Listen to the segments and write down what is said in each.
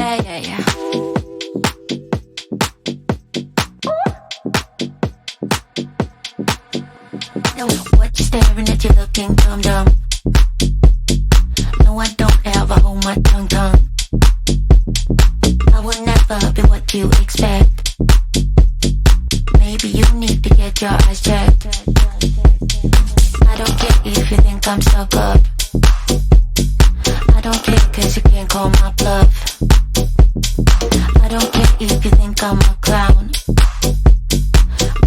Yeah, yeah, yeah. No, what you staring at? You looking dumb dumb. No, I don't ever hold my tongue tongue. I will never be what you expect. Maybe you need to get your eyes checked. I don't care if you think I'm stuck up. I don't care cause you can't call my bluff. I don't care if you think I'm a clown.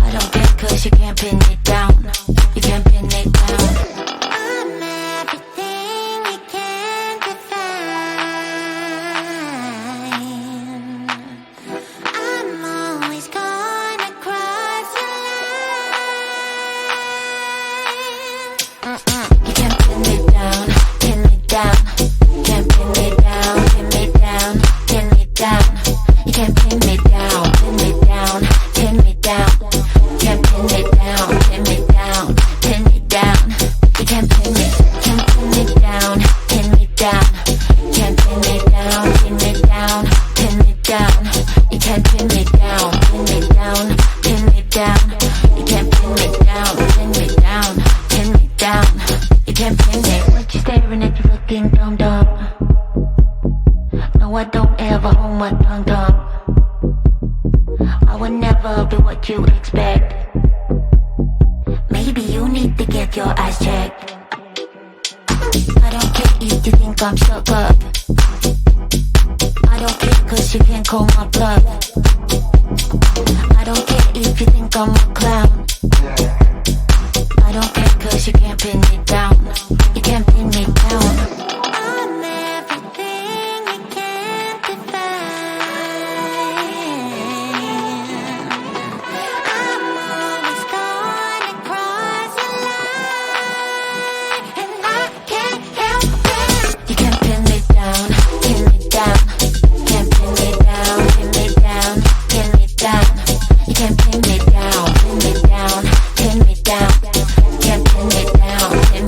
I don't care cause you can't pin it down. You can't pin it down. I'm everything you can't define. I'm always gonna cross your line. You can't pin me down, pin me down. You can't pin me down, pin me down, pin me down. You can't pin me down, pin me down, pin me down. You can't pin me down, pin me down, pin me down. You can't pin me down, pin me down. You can't pin me down, pin me down, pin me down. You can't pin me down, pin me down, pin me down. You can't pin me down, pin me down, pin me down. You can't pin me. What you staring at? You looking dumb dumb. No, I don't ever hold my tongue tongue. I will never be what you expect. Maybe you need to get your eyes checked. I don't care if you think I'm stuck up. I don't care cause you can't call my bluff. I don't care if you think I'm a clown. I don't care cause you can't pin me down. You can't pin me down. I'm everything you can't define. I'm always gonna cross your line, and I can't help it. You can't pin me down, pin me down. You can't pin me down, pin me down, pin me down. You can't pin me down, pin me down, pin me down. You can't pin me down, pin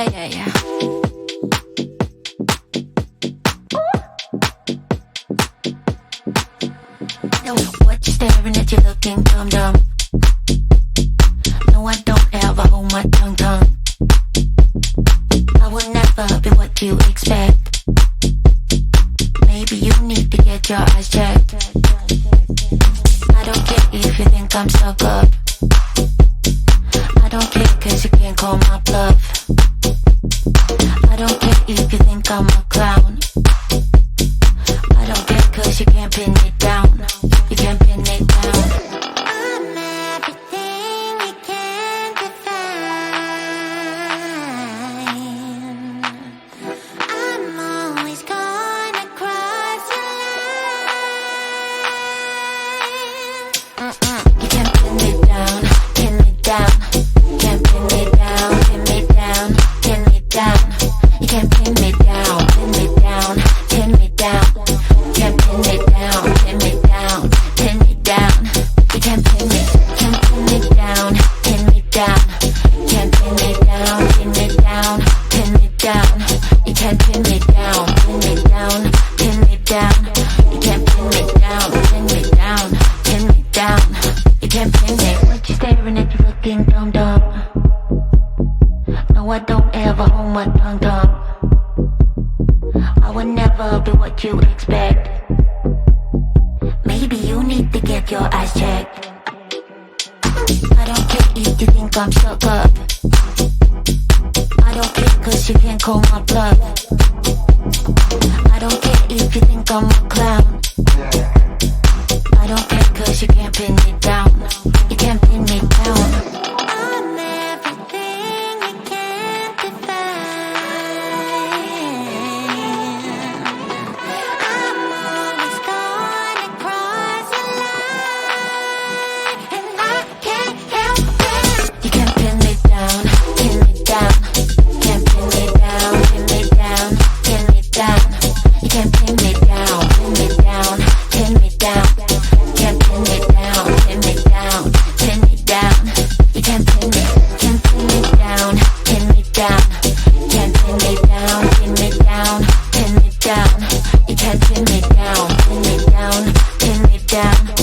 yeah. No, what you staring at, you looking dumb. No, I don't ever hold my tongue. I will never be what you expect. Maybe you need to get your eyes checked. I don't care if you think I'm stuck up. I don't care cause you can't call my bluff. I don't care if you think I'm a clown. I don't care cause you can't pin it down. You can't pin it down. I'm everything you can define. I'm always gonna cross your line. You can't pin it down, pin it down. You can't pin it down, pin it down, pin it down. You can't pin it down, pin it down, pin it down. You can't pin it down, pin it down, pin it down. You can't pin it down, pin it down. You can't pin it down, pin it down, pin it down. You can't pin it down, pin it down, pin it down. You can't pin it down, pin it down, pin it down. You can't pin it. What you staring at, you looking dumb. No, I don't ever hold my tongue. I will never be what you expect. Maybe you need to get your eyes checked. I don't care if you think I'm stuck up. I don't care cause you can't call my bluff. I don't care if you think I'm a clown. I don't care cause you can't pin it down. You can't pin it down. I'm everything you can define. I'm always gonna cross your line, and I can't help it. You can't pin it down, pin it down. You can't pin it down, pin it down, pin it down. You can't pin it down, pin it down, pin it down. You can't pin it down, pin it down, pin it down. You can't pin it down, pin it down. You can't pin it down, pin it down, pin it down. You can't pin it down, pin it down, pin it down.